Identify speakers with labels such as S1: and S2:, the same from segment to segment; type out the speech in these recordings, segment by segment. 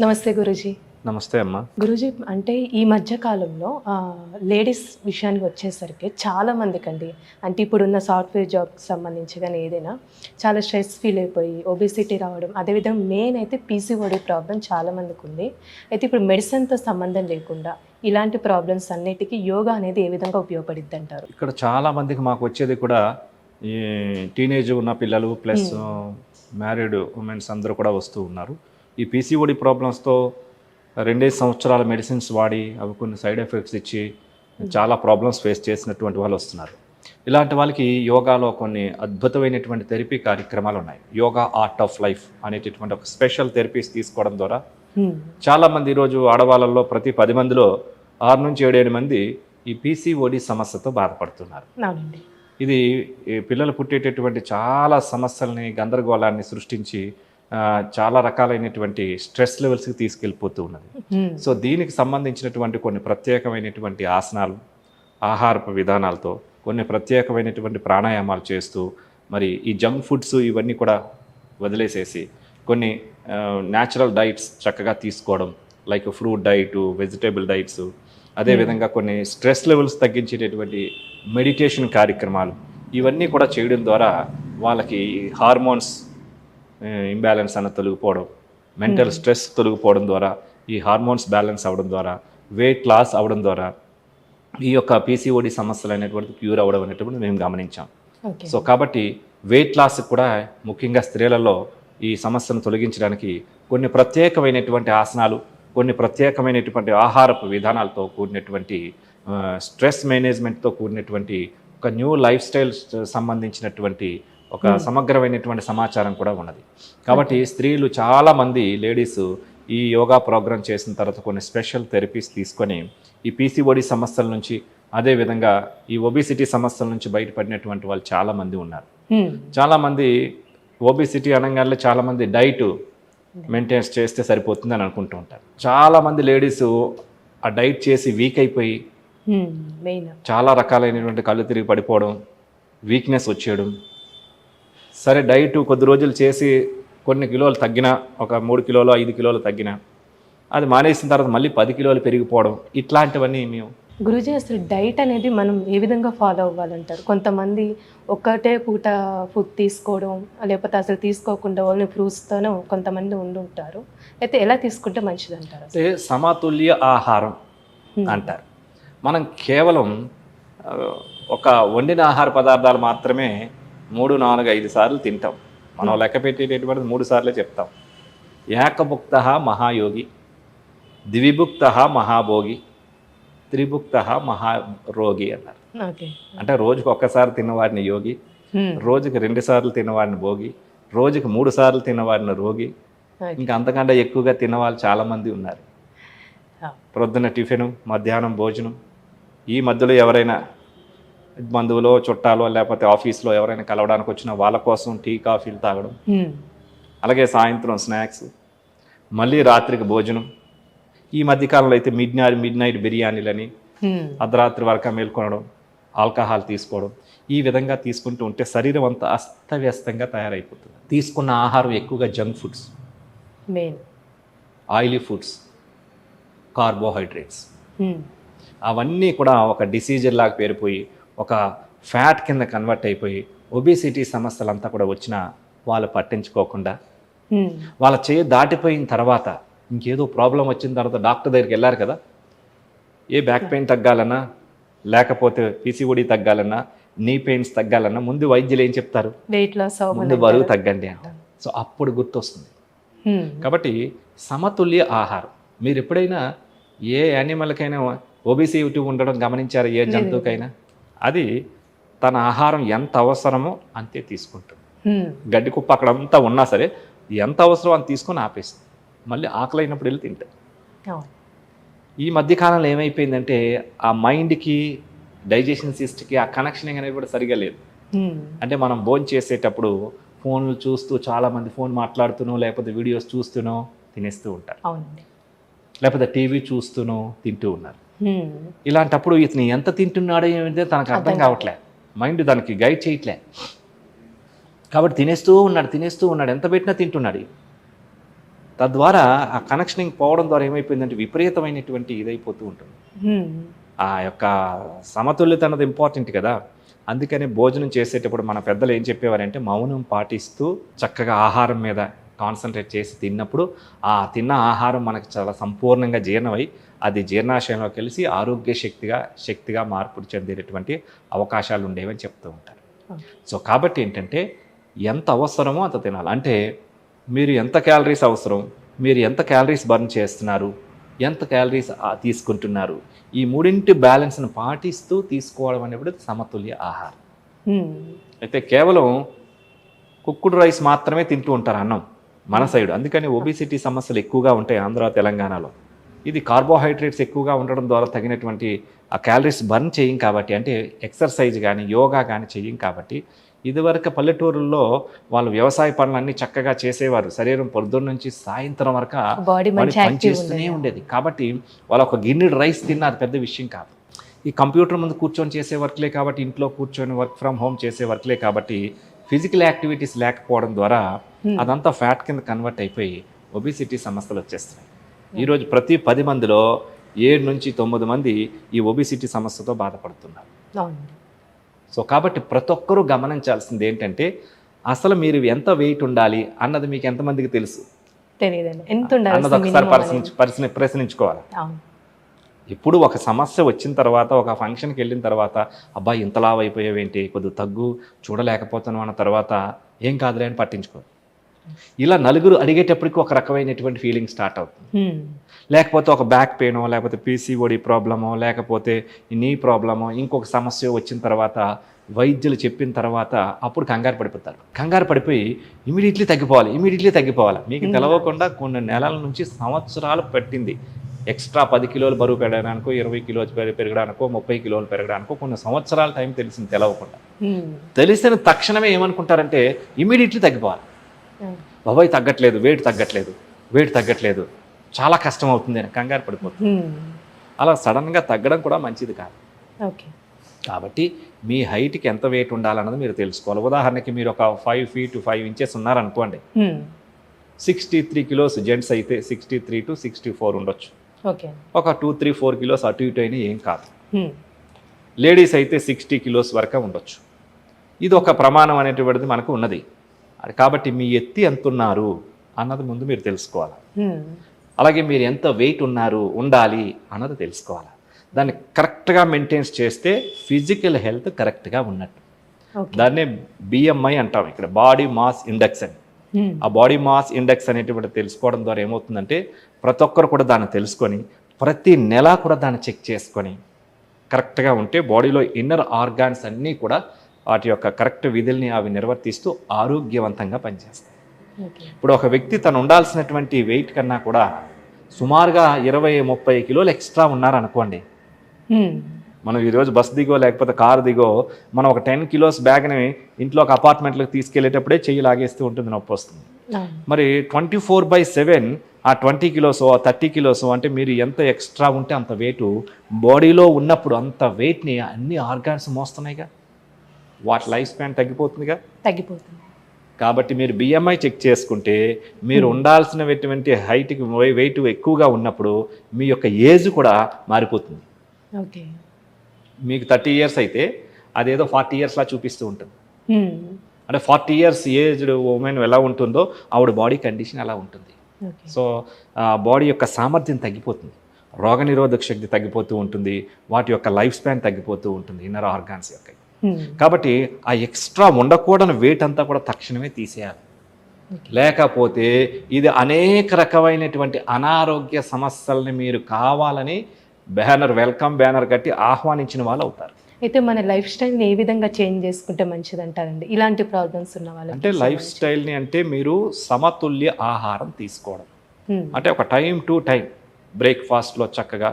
S1: నమస్తే గురూజీ.
S2: నమస్తే అమ్మ.
S1: గురూజీ, అంటే ఈ మధ్య కాలంలో లేడీస్ విషయానికి వచ్చేసరికి చాలా మందికండి, అంటే ఇప్పుడున్న సాఫ్ట్వేర్ జాబ్కి సంబంధించి కానీ ఏదైనా చాలా స్ట్రెస్ ఫీల్ అయిపోయి ఒబేసిటీ రావడం, అదేవిధంగా మెయిన్ అయితే పీసీఓడి ప్రాబ్లం చాలా మందికి ఉంది. అయితే ఇప్పుడు మెడిసిన్తో సంబంధం లేకుండా ఇలాంటి ప్రాబ్లమ్స్ అన్నిటికీ యోగా అనేది ఏ విధంగా ఉపయోగపడుద్ది అంటారు?
S2: ఇక్కడ చాలా మందికి మాకు వచ్చేది కూడా ఈ టీనేజ్ ఉన్న పిల్లలు ప్లస్ మ్యారీడ్ ఉమెన్స్ అందరూ కూడా వస్తూ ఉన్నారు. ఈ పీసీఓడి ప్రాబ్లమ్స్తో 2 సంవత్సరాల మెడిసిన్స్ వాడి అవి కొన్ని సైడ్ ఎఫెక్ట్స్ ఇచ్చి చాలా ప్రాబ్లమ్స్ ఫేస్ చేసినటువంటి వాళ్ళు వస్తున్నారు. ఇలాంటి వాళ్ళకి యోగాలో కొన్ని అద్భుతమైనటువంటి థెరపీ కార్యక్రమాలు ఉన్నాయి. యోగా ఆర్ట్ ఆఫ్ లైఫ్ అనేటటువంటి ఒక స్పెషల్ థెరపీస్ తీసుకోవడం ద్వారా చాలామంది ఈరోజు ఆడవాళ్ళల్లో ప్రతి 10 మందిలో 6 నుంచి 7 మంది ఈ పీసీఓడి సమస్యతో బాధపడుతున్నారు. ఇది పిల్లలు పుట్టేటటువంటి చాలా సమస్యల్ని, గందరగోళాన్ని సృష్టించి చాలా రకాలైనటువంటి స్ట్రెస్ లెవెల్స్కి తీసుకెళ్ళిపోతూ ఉన్నది. సో దీనికి సంబంధించినటువంటి కొన్ని ప్రత్యేకమైనటువంటి ఆసనాలు, ఆహారపు విధానాలతో కొన్ని ప్రత్యేకమైనటువంటి ప్రాణాయామాలు చేస్తూ మరి ఈ జంక్ ఫుడ్స్ ఇవన్నీ కూడా వదిలేసేసి కొన్ని న్యాచురల్ డైట్స్ చక్కగా తీసుకోవడం, like fruit diet, vegetable diets, అదేవిధంగా కొన్ని స్ట్రెస్ లెవెల్స్ తగ్గించేటటువంటి మెడిటేషన్ కార్యక్రమాలు ఇవన్నీ కూడా చేయడం ద్వారా వాళ్ళకి హార్మోన్స్ ఇంబ్యాలెన్స్ అన్న తొలగిపోవడం, మెంటల్ స్ట్రెస్ తొలగిపోవడం ద్వారా, ఈ హార్మోన్స్ బ్యాలెన్స్ అవ్వడం ద్వారా, వెయిట్ లాస్ అవ్వడం ద్వారా ఈ యొక్క పీసీఓడి సమస్యలు అనేటువంటి క్యూర్ అవ్వడం అనేటువంటి మేము గమనించాం. సో కాబట్టి వెయిట్ లాస్ కూడా ముఖ్యంగా స్త్రీలలో ఈ సమస్యను తొలగించడానికి కొన్ని ప్రత్యేకమైనటువంటి ఆసనాలు, కొన్ని ప్రత్యేకమైనటువంటి ఆహారపు విధానాలతో కూడినటువంటి స్ట్రెస్ మేనేజ్మెంట్తో కూడినటువంటి ఒక న్యూ లైఫ్ స్టైల్ సంబంధించినటువంటి ఒక సమగ్రమైనటువంటి సమాచారం కూడా ఉన్నది. కాబట్టి స్త్రీలు చాలామంది లేడీస్ ఈ యోగా ప్రోగ్రామ్ చేసిన తర్వాత కొన్ని స్పెషల్ థెరపీస్ తీసుకొని ఈ పీసీఓడి సమస్యల నుంచి, అదేవిధంగా ఈ ఒబిసిటీ సమస్యల నుంచి బయటపడినటువంటి వాళ్ళు చాలామంది ఉన్నారు. చాలామంది ఒబిసిటీ అనగానే చాలామంది డైట్ మెయింటైన్స్ చేస్తే సరిపోతుంది అని అనుకుంటూ ఉంటారు. చాలామంది లేడీస్ ఆ డైట్ చేసి వీక్ అయిపోయి చాలా రకాలైనటువంటి కళ్ళు తిరిగి పడిపోవడం, వీక్నెస్ వచ్చేయడం. సరే డైట్ కొద్ది రోజులు చేసి కొన్ని కిలోలు తగ్గినా, ఒక 3 కిలోలు 5 కిలోలు తగ్గినా, అది మానేసిన తర్వాత మళ్ళీ 10 కిలోలు పెరిగిపోవడం, ఇట్లాంటివన్నీ మేము.
S1: గురూజీ, అసలు డైట్ అనేది మనం ఏ విధంగా ఫాలో అవ్వాలంటారు? కొంతమంది ఒక్కటే పూట ఫుడ్ తీసుకోవడం, లేకపోతే అసలు తీసుకోకుండా ఓన్లీ ఫ్రూట్స్తోనే కొంతమంది ఉండుంటారు. అయితే ఎలా తీసుకుంటే మంచిది అంటారు?
S2: అంటే సమతుల్య ఆహారం అంటారు. మనం కేవలం ఒక వండిన ఆహార పదార్థాలు మాత్రమే 3, 4, 5 సార్లు తింటాం. మనం లెక్క పెట్టేటటువంటిది 3 సార్లే చెప్తాం. ఏకభుక్త మహాయోగి, ద్విభుక్త మహాభోగి, త్రిభుక్త మహారోగి అన్నారు. అంటే రోజుకు ఒక్కసారి తిన్నవాడిని యోగి, రోజుకి 2 సార్లు తిన్నవాడిని భోగి, రోజుకి 3 సార్లు తిన్నవాడిని రోగి, ఇంకా అంతకంటే ఎక్కువగా తిన్నవాళ్ళు చాలామంది ఉన్నారు. ప్రొద్దున టిఫిను, మధ్యాహ్నం భోజనం, ఈ మధ్యలో ఎవరైనా బంధువులో, చుట్టాలో, లేకపోతే ఆఫీస్లో ఎవరైనా కలవడానికి వచ్చినా వాళ్ళ కోసం టీ కాఫీలు తాగడం, అలాగే సాయంత్రం స్నాక్స్, మళ్ళీ రాత్రికి భోజనం. ఈ మధ్యకాలంలో అయితే మిడ్ నైట్ బిర్యానీలని, అర్ధరాత్రి వరకు మేల్కొనడం, ఆల్కహాల్ తీసుకోవడం, ఈ విధంగా తీసుకుంటూ ఉంటే శరీరం అంతా అస్తవ్యస్తంగా తయారైపోతుంది. తీసుకున్న ఆహారం ఎక్కువగా junk foods, oily foods, carbohydrates, అవన్నీ కూడా ఒక డిసీజర్ లాగా పేరిపోయి ఒక ఫ్యాట్ కింద కన్వర్ట్ అయిపోయి ఒబిసిటీ సమస్యలంతా కూడా వచ్చినా వాళ్ళు పట్టించుకోకుండా వాళ్ళ చేయి దాటిపోయిన తర్వాత ఇంకేదో ప్రాబ్లం వచ్చిన తర్వాత డాక్టర్ దగ్గరికి వెళ్ళారు కదా, ఏ బ్యాక్ పెయిన్ తగ్గాలన్నా, లేకపోతే పీసీఓడి తగ్గాలన్నా, నీ పెయిన్స్ తగ్గాలన్నా ముందు వైద్యులు ఏం చెప్తారు?
S1: వెయిట్ లాస్,
S2: ముందు బరువు తగ్గండి అంటారు. సో అప్పుడు గుర్తొస్తుంది. కాబట్టి సమతుల్య ఆహారం. మీరు ఎప్పుడైనా ఏ యానిమల్కైనా ఒబిసిటీ ఉండడం గమనించారు? ఏ జంతువుకైనా అది తన ఆహారం ఎంత అవసరమో అంతే తీసుకుంటుంది. గడ్డి కుప్ప అక్కడ అంతా ఉన్నా సరే ఎంత అవసరం అని తీసుకొని ఆపేస్తుంది. మళ్ళీ ఆకలి అయినప్పుడు వెళ్ళి తింటాయి. ఈ మధ్యకాలంలో ఏమైపోయిందంటే ఆ మైండ్కి, డైజెషన్ సిస్టమ్కి ఆ కనెక్షన్ అనేది కూడా సరిగా లేదు. అంటే మనం భోజనం చేసేటప్పుడు ఫోన్లు చూస్తూ, చాలామంది ఫోన్ మాట్లాడుతూనో లేకపోతే వీడియోస్ చూస్తూనో తినేస్తూ ఉంటారు, లేకపోతే టీవీ చూస్తూనో తింటూ ఉన్నారు. ఇలాంటప్పుడు ఇతను ఎంత తింటున్నాడో ఏమిటో తనకు అర్థం కావట్లే, మైండ్ దానికి గైడ్ చేయట్లే. కాబట్టి తినేస్తూ ఉన్నాడు, ఎంత పెట్టినా తింటున్నాడు. తద్వారా ఆ కనెక్షనింగ్ పోవడం ద్వారా ఏమైపోయిందంటే విపరీతమైనటువంటి ఇదైపోతూ ఉంటుంది. ఆ యొక్క సమతుల్యత అన్నది ఇంపార్టెంట్ కదా. అందుకని భోజనం చేసేటప్పుడు మన పెద్దలు ఏం చెప్పేవారంటే మౌనం పాటిస్తూ చక్కగా ఆహారం మీద కాన్సన్ట్రేట్ చేసి తిన్నప్పుడు ఆ తిన్న ఆహారం మనకు చాలా సంపూర్ణంగా జీర్ణమై అది జీర్ణాశయంలో కలిసి ఆరోగ్య శక్తిగా మార్పు చెందేటటువంటి అవకాశాలు ఉండేవని చెప్తూ ఉంటారు. సో కాబట్టి ఏంటంటే ఎంత అవసరమో అంత తినాలి. అంటే మీరు ఎంత క్యాలరీస్ అవసరం, మీరు ఎంత క్యాలరీస్ బర్న్ చేస్తున్నారు, ఎంత క్యాలరీస్ తీసుకుంటున్నారు, ఈ మూడింటి బ్యాలెన్స్ను పాటిస్తూ తీసుకోవడం అనేప్పుడు సమతుల్య ఆహారం. అయితే కేవలం కుక్కుడు రైస్ మాత్రమే తింటూ ఉంటారు అన్నం మన సైడ్. అందుకని ఒబిసిటీ సమస్యలు ఎక్కువగా ఉంటాయి ఆంధ్ర తెలంగాణలో. ఇది కార్బోహైడ్రేట్స్ ఎక్కువగా ఉండడం ద్వారా తగినటువంటి ఆ క్యాలరీస్ బర్న్ చేయం కాబట్టి, అంటే ఎక్సర్సైజ్ కానీ యోగా కానీ చెయ్యం కాబట్టి. ఇదివరకు పల్లెటూరుల్లో వాళ్ళు వ్యవసాయ పనులన్నీ చక్కగా చేసేవారు. శరీరం పొద్దున్న నుంచి సాయంత్రం వరకు పనిచేస్తూనే ఉండేది. కాబట్టి వాళ్ళు ఒక గిన్నెడు రైస్ తిన్నారు పెద్ద విషయం కాదు. ఈ కంప్యూటర్ ముందు కూర్చొని చేసే వర్క్లే కాబట్టి, ఇంట్లో కూర్చొని వర్క్ ఫ్రమ్ హోమ్ చేసే వర్క్లే కాబట్టి ఫిజికల్ యాక్టివిటీస్ లేకపోవడం ద్వారా అదంతా ఫ్యాట్ కింద కన్వర్ట్ అయిపోయి ఒబిసిటీ సమస్యలు వచ్చేస్తున్నాయి. ఈరోజు ప్రతి 10 మందిలో 7 నుంచి 9 మంది ఈ ఒబిసిటీ సమస్యతో బాధపడుతున్నారు. సో కాబట్టి ప్రతి ఒక్కరూ గమనించాల్సింది ఏంటంటే అసలు మీరు ఎంత వెయిట్ ఉండాలి అన్నది మీకు ఎంతమందికి తెలుసు అన్నది ఒకసారి ప్రశ్నించుకోవాలి. ఇప్పుడు ఒక సమస్య వచ్చిన తర్వాత, ఒక ఫంక్షన్కి వెళ్ళిన తర్వాత, అబ్బాయి ఇంతలా అయిపోయావేంటి, కొద్దిగా తగ్గు, చూడలేకపోతున్నాం అన్న తర్వాత ఏం కాదులే అని పట్టించుకోరు. ఇలా నలుగురు అడిగేటప్పటికి ఒక రకమైనటువంటి ఫీలింగ్ స్టార్ట్ అవుతుంది. లేకపోతే ఒక బ్యాక్ పెయినో, లేకపోతే పీసీఓడి ప్రాబ్లమో, లేకపోతే నీ ప్రాబ్లమో, ఇంకొక సమస్య వచ్చిన తర్వాత వైద్యులు చెప్పిన తర్వాత అప్పుడు కంగారు పడిపోతారు. కంగారు పడిపోయి ఇమీడియట్లీ తగ్గిపోవాలి. మీకు తెలవకుండా కొన్ని నెలల నుంచి సంవత్సరాలు పట్టింది ఎక్స్ట్రా 10 కిలోలు బరువు పెరగడానికో, 20 కిలోలు పెరగడానికో, 30 కిలోలు పెరగడానికో కొన్ని సంవత్సరాల టైం తెలిసింది తెలవకుండా. తెలిసిన తక్షణమే ఏమనుకుంటారంటే ఇమీడియట్లీ తగ్గిపోవాలి. బాబాయ్ తగ్గట్లేదు, వెయిట్ తగ్గట్లేదు, చాలా కష్టం అవుతుంది అని కంగారు పడిపోతుంది. అలా సడన్గా తగ్గడం కూడా మంచిది కాదు. కాబట్టి మీ హైట్కి ఎంత వెయిట్ ఉండాలన్నది మీరు తెలుసుకోవాలి. ఉదాహరణకి మీరు ఒక 5 feet 5 inches ఉన్నారనుకోండి, 63 kilos జెంట్స్ అయితే 63 to 64 ఉండొచ్చు. ఒక 2-3-4 kilos అటు ఇటు అయినా ఏం కాదు. లేడీస్ అయితే 60 kilos వరకు ఉండొచ్చు. ఇది ఒక ప్రమాణం అనేటువంటిది మనకు ఉన్నది. కాబట్టి మీ ఎత్తి ఎంత ఉన్నారు అన్నది ముందు మీరు తెలుసుకోవాలి. అలాగే మీరు ఎంత వెయిట్ ఉండాలి అన్నది తెలుసుకోవాలి. దాన్ని కరెక్ట్గా మెయింటైన్స్ చేస్తే ఫిజికల్ హెల్త్ కరెక్ట్గా ఉన్నట్టు. దాన్నే బిఎంఐ అంటాం ఇక్కడ, బాడీ మాస్ ఇండెక్స్ అని. ఆ బాడీ మాస్ ఇండెక్స్ అనేటువంటి తెలుసుకోవడం ద్వారా ఏమవుతుందంటే ప్రతి ఒక్కరు కూడా దాన్ని తెలుసుకొని ప్రతి నెల కూడా దాన్ని చెక్ చేసుకొని కరెక్ట్గా ఉంటే బాడీలో ఇన్నర్ ఆర్గాన్స్ అన్నీ కూడా వాటి యొక్క కరెక్ట్ విధుల్ని అవి నిర్వర్తిస్తూ ఆరోగ్యవంతంగా పనిచేస్తాయి. ఇప్పుడు ఒక వ్యక్తి తను ఉండాల్సినటువంటి వెయిట్ కన్నా కూడా సుమారుగా 20-30 కిలోలు ఎక్స్ట్రా ఉన్నారనుకోండి, మనం ఈరోజు బస్ దిగో లేకపోతే కారు దిగో మనం ఒక 10 kilos బ్యాగ్ని ఇంట్లో ఒక అపార్ట్మెంట్లోకి తీసుకెళ్లేటప్పుడే చెయ్యి లాగేస్తూ ఉంటుంది, నొప్పి వస్తుంది. మరి 24/7 ఆ 20 kilos 30 kilos అంటే మీరు ఎంత ఎక్స్ట్రా ఉంటే అంత వెయిట్ బాడీలో ఉన్నప్పుడు అంత వెయిట్ని అన్ని ఆర్గాన్స్ మోస్తున్నాయిగా, వాటి లైఫ్ స్పాన్ తగ్గిపోతుంది. కాబట్టి మీరు బిఎంఐ చెక్ చేసుకుంటే మీరు ఉండాల్సినటువంటి హైట్కి వెయిట్ ఎక్కువగా ఉన్నప్పుడు మీ యొక్క ఏజ్ కూడా మారిపోతుంది. మీకు 30 years అయితే అదేదో 40 years లా చూపిస్తూ ఉంటుంది. అంటే 40 years ఏజ్డ్ ఉమెన్ ఎలా ఉంటుందో ఆవిడ బాడీ కండిషన్ అలా ఉంటుంది. సో బాడీ యొక్క సామర్థ్యం తగ్గిపోతుంది, రోగనిరోధక శక్తి తగ్గిపోతూ ఉంటుంది, వాటి యొక్క లైఫ్ స్పాన్ తగ్గిపోతూ ఉంటుంది ఇన్నర్ ఆర్గాన్స్ యొక్క. కాబట్టి ఆ ఎక్స్ట్రా ఉండకూడని వెయిట్ అంతా కూడా తక్షణమే తీసేయాలి. లేకపోతే ఇది అనేక రకమైనటువంటి అనారోగ్య సమస్యల్ని మీరు కావాలని వెల్కమ్ బ్యానర్ కట్టి ఆహ్వానించిన వాళ్ళు అవుతారు.
S1: అయితే మన లైఫ్ స్టైల్ని ఏ విధంగా చేంజ్ చేసుకుంటే మంచిది అంటారండి ఇలాంటి ప్రాబ్లమ్స్ ఉన్న వాళ్ళు?
S2: అంటే లైఫ్ స్టైల్ని అంటే మీరు సమతుల్య ఆహారం తీసుకోవడం. అంటే ఒక టైం టు టైం బ్రేక్ఫాస్ట్లో చక్కగా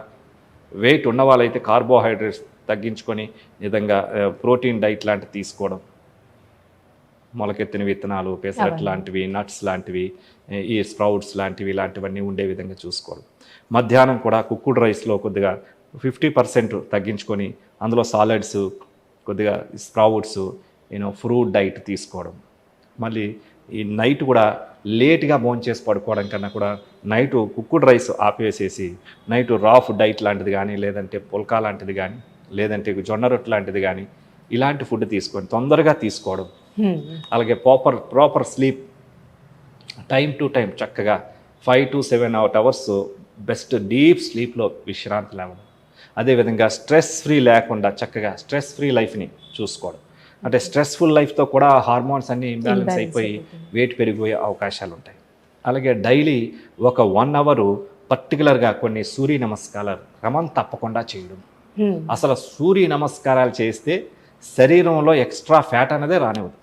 S2: వెయిట్ ఉన్న వాళ్ళైతే కార్బోహైడ్రేట్స్ తగ్గించుకొని విధంగా ప్రోటీన్ డైట్ లాంటివి తీసుకోవడం, మొలకెత్తిన విత్తనాలు, పెసరట్ లాంటివి, నట్స్ లాంటివి, ఈ స్ప్రౌట్స్ లాంటివి ఇలాంటివన్నీ ఉండే విధంగా చూసుకోవడం. మధ్యాహ్నం కూడా కుక్కుడు రైస్లో కొద్దిగా 50% తగ్గించుకొని అందులో సాలడ్స్, కొద్దిగా స్ప్రౌట్స్, ఫ్రూట్ డైట్ తీసుకోవడం. మళ్ళీ ఈ నైట్ కూడా లేట్గా భోంచేసి పడుకోవడం కన్నా కూడా నైటు కుక్కుడ్ రైస్ ఆపేసేసి నైటు రాఫ్ డైట్ లాంటిది కానీ, లేదంటే పుల్కా లాంటిది కానీ, లేదంటే జొన్న రొట్టె లాంటిది కానీ, ఇలాంటి ఫుడ్ తీసుకొని తొందరగా తీసుకోవడం. అలాగే proper sleep, time to time చక్కగా 5 to 7 hours బెస్ట్ డీప్ స్లీప్లో విశ్రాంతి లేవడం. అదేవిధంగా స్ట్రెస్ ఫ్రీ లేకుండా చక్కగా స్ట్రెస్ ఫ్రీ లైఫ్ని చూసుకోవడం. అంటే స్ట్రెస్ఫుల్ లైఫ్తో కూడా హార్మోన్స్ అన్నీ ఇంబ్యాలెన్స్ అయిపోయి వెయిట్ పెరిగిపోయే అవకాశాలు ఉంటాయి. అలాగే డైలీ ఒక 1 hour పర్టికులర్గా కొన్ని సూర్య నమస్కారాలు క్రమం తప్పకుండా చేయడం. అసలు సూర్య నమస్కారాలు చేస్తే శరీరంలో ఎక్స్ట్రా ఫ్యాట్ అనేదే రానివ్వదు.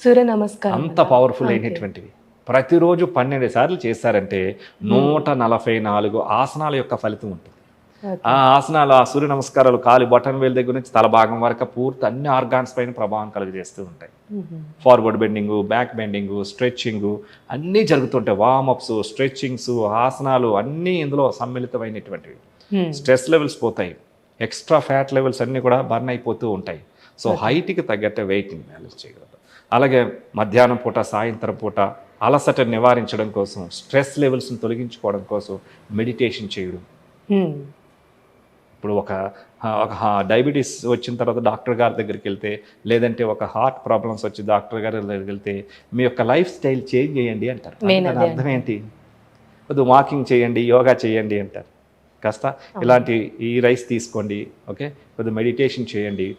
S1: సూర్య నమస్కారం
S2: అంత పవర్ఫుల్ అయినటువంటివి. ప్రతిరోజు 12 సార్లు చేశారంటే 144 ఆసనాల యొక్క ఫలితం ఉంటుంది. ఆ ఆసనాలు, ఆ సూర్య నమస్కారాలు కాలి బటన్ వేలు దగ్గర నుంచి తల భాగం వరకు పూర్తి అన్ని ఆర్గాన్స్ పైన ప్రభావం కలుగజేస్తూ ఉంటాయి. ఫార్వర్డ్ బెండింగు, బ్యాక్ బెండింగు, స్ట్రెచ్చింగు అన్నీ జరుగుతుంటాయి. వార్మప్స్, స్ట్రెచ్చింగ్స్, ఆసనాలు అన్నీ ఇందులో సమ్మిళితమైనటువంటివి. స్ట్రెస్ లెవెల్స్ పోతాయి, ఎక్స్ట్రా ఫ్యాట్ లెవెల్స్ అన్నీ కూడా బర్న్ అయిపోతూ ఉంటాయి. సో హైట్కి తగ్గట్టు వెయిట్ని బ్యాలెన్స్ చేయగలరు. అలాగే మధ్యాహ్నం పూట, సాయంత్రం పూట అలసటను నివారించడం కోసం, స్ట్రెస్ లెవెల్స్ని తొలగించుకోవడం కోసం మెడిటేషన్ చేయడం. ఇప్పుడు ఒక డయాబెటీస్ వచ్చిన తర్వాత డాక్టర్ గారి దగ్గరికి వెళ్తే, లేదంటే ఒక హార్ట్ ప్రాబ్లమ్స్ వచ్చి డాక్టర్ గారి దగ్గరికి వెళ్తే మీ యొక్క లైఫ్ స్టైల్ చేంజ్ చేయండి అంటారు. దాని అర్థం ఏంటి? కొద్దిగా వాకింగ్ చేయండి, యోగా చేయండి అంటారు. కాస్త ఇలాంటి ఈ రైస్ తీసుకోండి, ఓకే, కొద్దిగా మెడిటేషన్ చేయండి,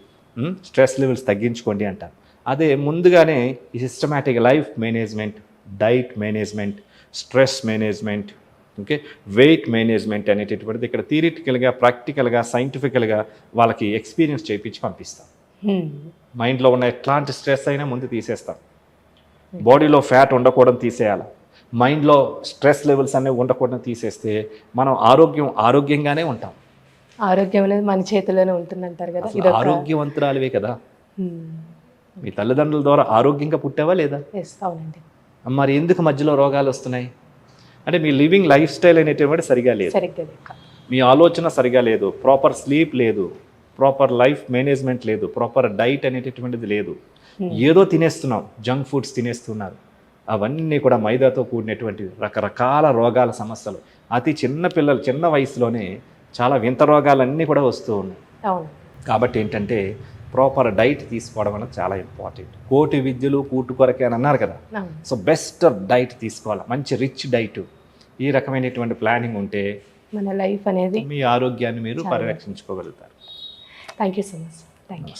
S2: స్ట్రెస్ లెవెల్స్ తగ్గించుకోండి అంటారు. అదే ముందుగానే ఈ systematic life management, diet management, stress management, okay, weight management అనేటటువంటిది ఇక్కడ థియరిటికల్గా, ప్రాక్టికల్గా, సైంటిఫికల్గా వాళ్ళకి ఎక్స్పీరియన్స్ చేయించి పంపిస్తాం. మైండ్లో ఉన్న ఎట్లాంటి స్ట్రెస్ అయినా ముందు తీసేస్తాం. బాడీలో ఫ్యాట్ ఉండకూడదు తీసేయాలి. మైండ్లో స్ట్రెస్ లెవెల్స్ అనేవి ఉండకూడదు తీసేస్తే మనం ఆరోగ్యంగానే ఉంటాం.
S1: ఆరోగ్యం అనేది మన చేతిలోనే ఉంటుందంటారు కదా.
S2: ఆరోగ్యవంతురాలివే కదా. మీ తల్లిదండ్రుల ద్వారా ఆరోగ్యంగా పుట్టావా లేదా?
S1: అవునండి.
S2: మరి ఎందుకు మధ్యలో రోగాలు వస్తున్నాయి అంటే మీ లివింగ్ లైఫ్ స్టైల్ అనేటువంటి సరిగా లేదు, మీ ఆలోచన సరిగా లేదు, ప్రాపర్ స్లీప్ లేదు, ప్రాపర్ లైఫ్ మేనేజ్మెంట్ లేదు, ప్రాపర్ డైట్ అనేటటువంటిది లేదు. ఏదో తినేస్తున్నాం, జంక్ ఫుడ్స్ తినేస్తున్నారు. అవన్నీ కూడా మైదాతో కూడినటువంటి రకరకాల రోగాల సమస్యలు. అతి చిన్న పిల్లలు చిన్న వయసులోనే చాలా వింత రోగాలన్నీ కూడా వస్తూ ఉన్నాయి. కాబట్టి ఏంటంటే ప్రాపర్ డైట్ తీసుకోవడం అనేది చాలా ఇంపార్టెంట్. కోటి విద్యలు కూటు కొరకే అని అన్నారు కదా. సో బెస్ట్ డైట్ తీసుకోవాలి, మంచి రిచ్ డైట్. ఈ రకమైనటువంటి ప్లానింగ్ ఉంటే
S1: మన లైఫ్ అనేది,
S2: మీ ఆరోగ్యాన్ని మీరు పరిరక్షించుకోగలుగుతారు.
S1: Thank you so much. Thank you.